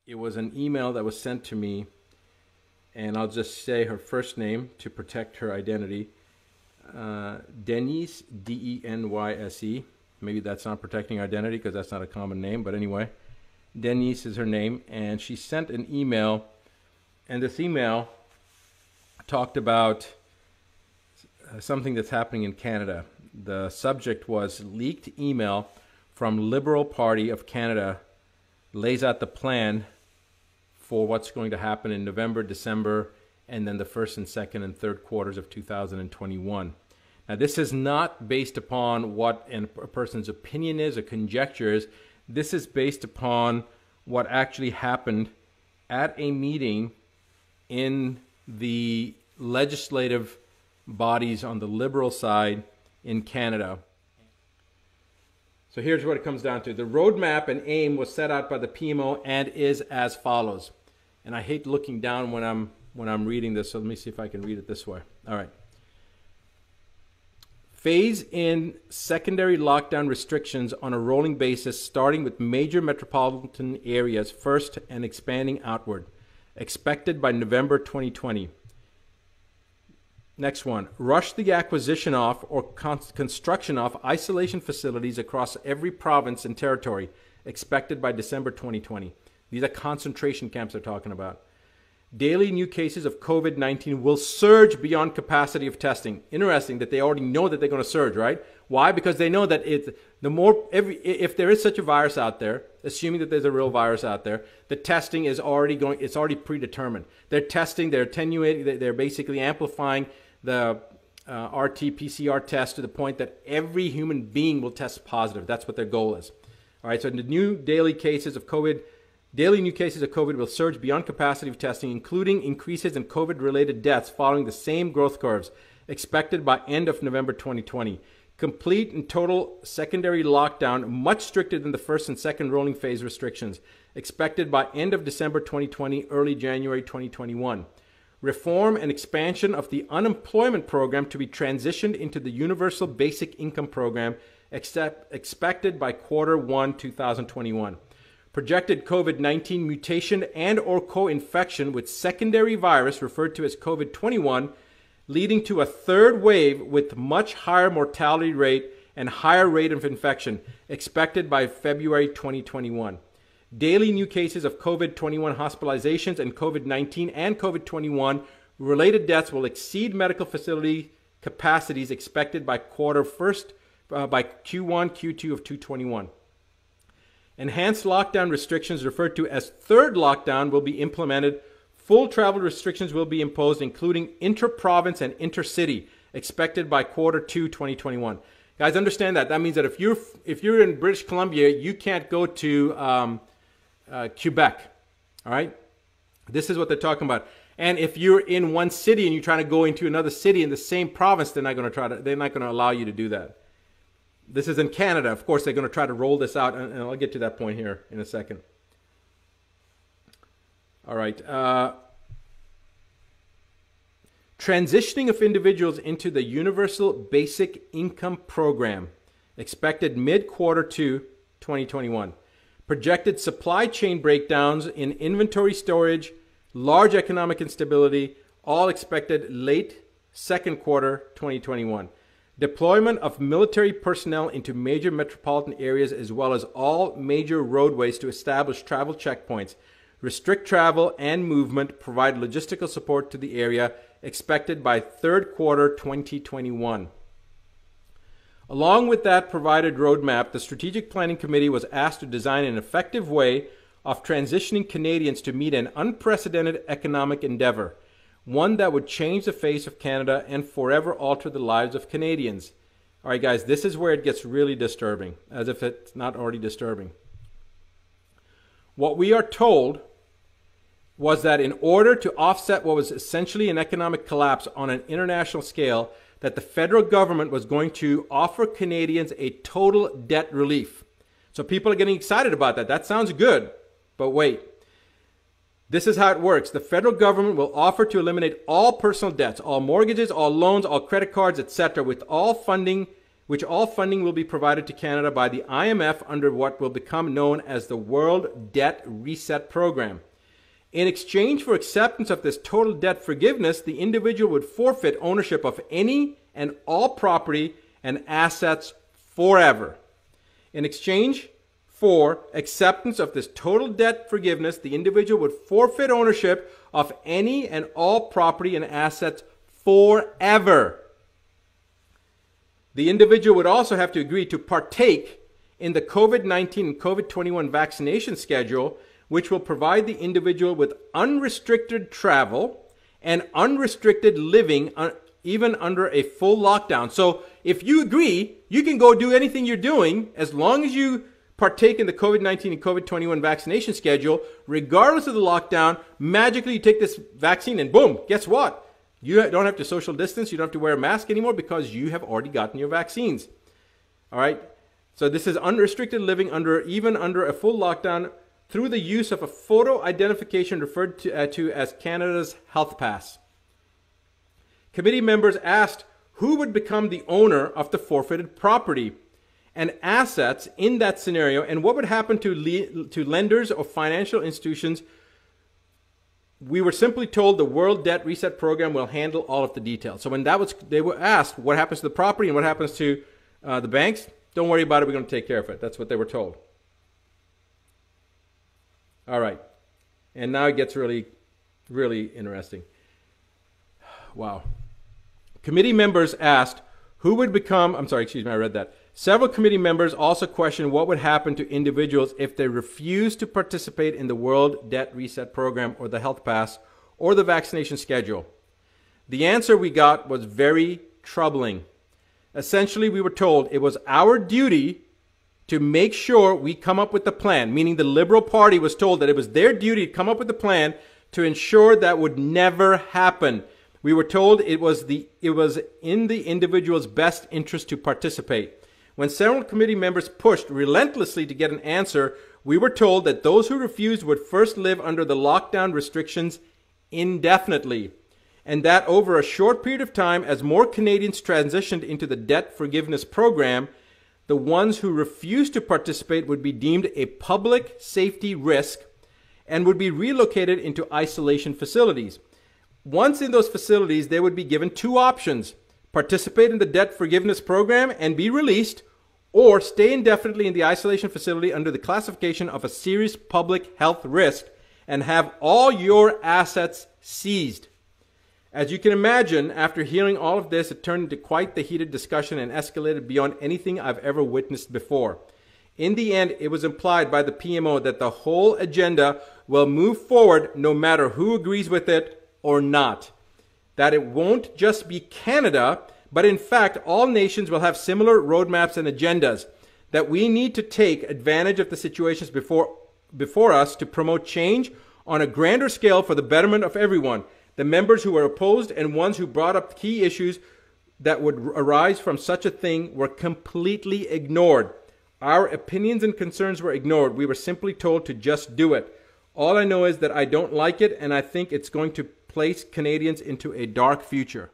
it was an email that was sent to me, and I'll just say her first name to protect her identity. Denise, Denyse. Maybe that's not protecting identity because that's not a common name, but anyway, Denise is her name, and she sent an email, and this email talked about something that's happening in Canada. The subject was leaked email from Liberal Party of Canada lays out the plan for what's going to happen in November, December, and then the first and second and third quarters of 2021. Now, this is not based upon what a person's opinion is or conjecture is. This is based upon what actually happened at a meeting in the legislative bodies on the Liberal side in Canada. So here's what it comes down to. The roadmap and aim was set out by the PMO and is as follows. And I hate looking down when I'm reading this, so let me see if I can read it this way. All right. Phase in secondary lockdown restrictions on a rolling basis, starting with major metropolitan areas first and expanding outward. Expected by November 2020. Next one. Rush the acquisition of or construction of isolation facilities across every province and territory. Expected by December 2020. These are concentration camps they're talking about. Daily new cases of COVID-19 will surge beyond capacity of testing. Interesting that they already know that they're going to surge, right? Why? Because they know that if there is such a virus out there, assuming that there's a real virus out there, the testing is already going, it's already predetermined. They're testing, they're attenuating, they're basically amplifying the RT-PCR test to the point that every human being will test positive. That's what their goal is. All right, so the new daily new cases of COVID will surge beyond capacity of testing, including increases in COVID-related deaths following the same growth curves, expected by end of November 2020. Complete and total secondary lockdown, much stricter than the first and second rolling phase restrictions, expected by end of December 2020, early January 2021. Reform and expansion of the unemployment program to be transitioned into the Universal Basic Income Program, expected by Q1 2021. Projected COVID-19 mutation and or co-infection with secondary virus referred to as COVID-21, leading to a third wave with much higher mortality rate and higher rate of infection, expected by February 2021. Daily new cases of COVID-21 hospitalizations and COVID-19 and COVID-21 related deaths will exceed medical facility capacities expected by Q1, Q2 of 2021. Enhanced lockdown restrictions referred to as third lockdown will be implemented. Full travel restrictions will be imposed, including inter-province and intercity, expected by Q2 2021. Guys, understand that. That means that if you're in British Columbia, you can't go to Quebec. All right? This is what they're talking about. And if you're in one city and you're trying to go into another city in the same province, they're not going to allow you to do that. This is in Canada. Of course, they're going to try to roll this out, and I'll get to that point here in a second. All right. Transitioning of individuals into the Universal Basic Income Program, expected mid-Q2 2021. Projected supply chain breakdowns in inventory storage, large economic instability, all expected late Q2 2021. Deployment of military personnel into major metropolitan areas as well as all major roadways to establish travel checkpoints, restrict travel and movement, provide logistical support to the area, expected by Q3 2021. Along with that provided roadmap, the Strategic Planning Committee was asked to design an effective way of transitioning Canadians to meet an unprecedented economic endeavor, one that would change the face of Canada and forever alter the lives of Canadians. All right, guys, this is where it gets really disturbing, as if it's not already disturbing. What we are told was that in order to offset what was essentially an economic collapse on an international scale, that the federal government was going to offer Canadians a total debt relief. So people are getting excited about that. That sounds good, but wait. This is how it works. The federal government will offer to eliminate all personal debts, all mortgages, all loans, all credit cards, etc., with all funding which all funding will be provided to Canada by the IMF under what will become known as the World Debt Reset Program. In exchange for acceptance of this total debt forgiveness, the individual would forfeit ownership of any and all property and assets forever. In exchange for acceptance of this total debt forgiveness, the individual would forfeit ownership of any and all property and assets forever. The individual would also have to agree to partake in the COVID-19 and COVID-21 vaccination schedule, which will provide the individual with unrestricted travel and unrestricted living even under a full lockdown. So if you agree, you can go do anything you're doing as long as you partake in the COVID-19 and COVID-21 vaccination schedule, regardless of the lockdown. Magically, you take this vaccine and boom, guess what? You don't have to social distance. You don't have to wear a mask anymore because you have already gotten your vaccines. All right. So this is unrestricted living even under a full lockdown through the use of a photo identification referred to as Canada's Health Pass. Committee members asked who would become the owner of the forfeited property and assets in that scenario, and what would happen to lenders or financial institutions. We were simply told the World Debt Reset Program will handle all of the details. So when they were asked what happens to the property and what happens to the banks, don't worry about it, we're going to take care of it. That's what they were told. All right. And now it gets really, really interesting. Wow. Committee members asked who would become, I read that. Several committee members also questioned what would happen to individuals if they refused to participate in the World Debt Reset Program or the Health Pass or the vaccination schedule. The answer we got was very troubling. Essentially, we were told it was our duty to make sure we come up with the plan, meaning the Liberal Party was told that it was their duty to come up with a plan to ensure that would never happen. We were told it was in the individual's best interest to participate. When several committee members pushed relentlessly to get an answer, we were told that those who refused would first live under the lockdown restrictions indefinitely, and that over a short period of time, as more Canadians transitioned into the debt forgiveness program, the ones who refused to participate would be deemed a public safety risk and would be relocated into isolation facilities. Once in those facilities, they would be given two options: participate in the debt forgiveness program and be released, or stay indefinitely in the isolation facility under the classification of a serious public health risk and have all your assets seized. As you can imagine, after hearing all of this, it turned into quite the heated discussion and escalated beyond anything I've ever witnessed before. In the end, it was implied by the PMO that the whole agenda will move forward no matter who agrees with it or not. That it won't just be Canada, but in fact, all nations will have similar roadmaps and agendas. That we need to take advantage of the situations before us to promote change on a grander scale for the betterment of everyone. The members who were opposed and ones who brought up key issues that would arise from such a thing were completely ignored. Our opinions and concerns were ignored. We were simply told to just do it. All I know is that I don't like it, and I think it's going to place Canadians into a dark future.